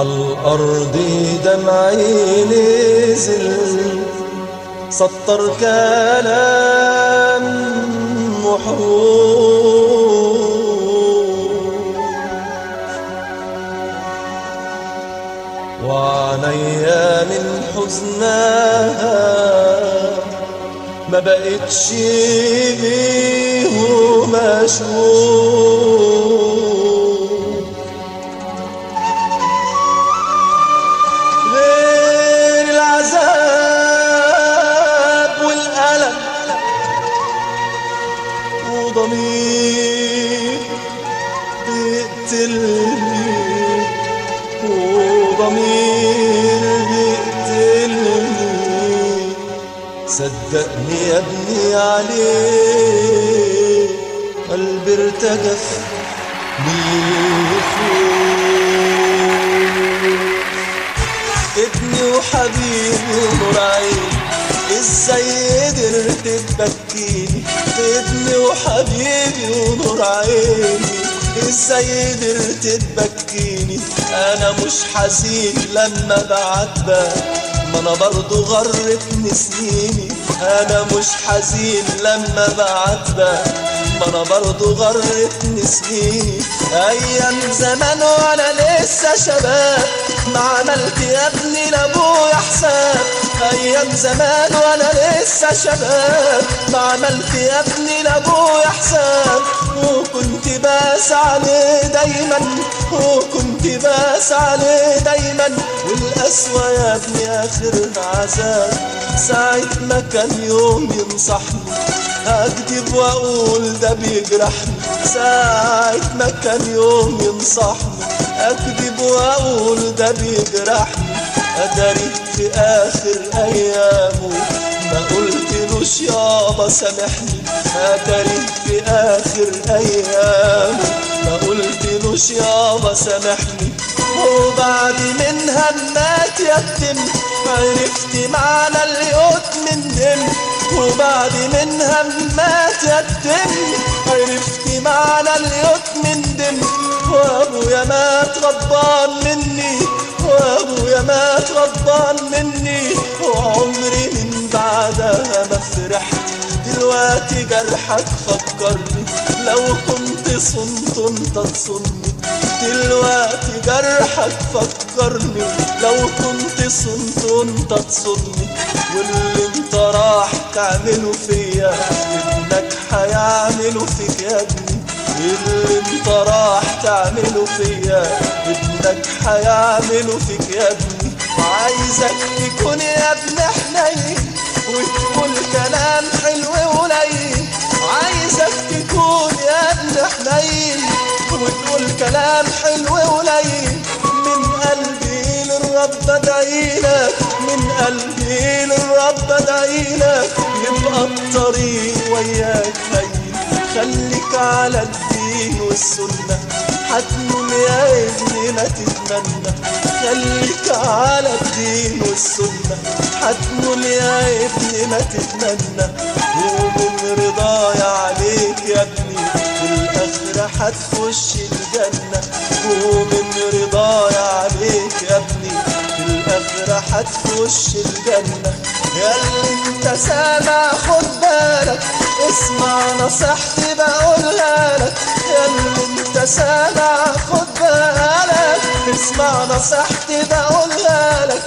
عالأرض دمعي نزل سطر كلام محروف، وعينيا من حزنها ما بقتش بيهم اشوف غير العذاب والألم وضمير بيقتلني، وضمير بيقتلني. صدقني يا ابني عليه قلبي ارتجف من الخوف. ابني وحبيبي ونور عيني ازاي قدرت تبكيني، ابني وحبيبي ونور عيني ازاي قدرت تبكيني. انا مش حزين لما بعاتبك، ما انا برضو غرتني سنيني. انا مش حزين لما بعاتبك، ما انا برضو غرتني سنيني. ايام زمان وانا لسه شباب ما عملت يا ابني لابويا حساب. ايام زمان وانا لسه شباب ما عملت يا ابني لابويا حساب. وكنت بسعى عليه دايما، وكنت بسعى عليه دايما. والقسوة يا ابني اخرها عذاب. ساعة ما كان يوم ينصحني اكذب واقول ده بيجرحني. ساعة ما كان يوم ينصحني اكذب واقول ده بيجرحني. اداري في اخر ايامه ما قلتلوش يابا سامحني. اداري في اخر ايامه ما قلتلوش يابا سامحني. وبعد منها مات يتم عرفت معنى اليوت من دم. وبعد منها مات يتم عرفت معنى اليوت من دم. وابويا مات غضبان مني، وابويا مات غضبان مني. وعمري من بعدها ما فرحت. دلوقتي جرحك فكرني لو كنت صنت انت تصني. دلوقتي جرحك فكرني لو كنت صنت انت تصني. واللي انت راح تعمله فيا ابنك هيعمله فيك يا ابني. اللي انت راح تعمله فيا ابنك هيعمله فيك يا ابني. وعايزك تكون يا ابن حنين وتقول كلام حلو قليل. عايزك تكون يا ابن حنين وتقول كلام حلو قليل. من قلبي للرب ادعيلك، من قلبي للرب ادعيلك. يبقى الطريق وياك هين، خليك على الدين والسنة هتنول يا ابني ما تتمنى. خليك على الدين والسنة هتنول يا ابني ما تتمنى. ومن رضايا عليك يا ابني في الآخرة هتخش الجنة. ومن رضايا عليك يا ابني في الآخرة هتخش الجنة. ياللي انت سامع خد بالك، اسمع نصيحتي بقولها لك. ياللي انت سامع خد بالك، اسمع نصيحتي بقولها لك.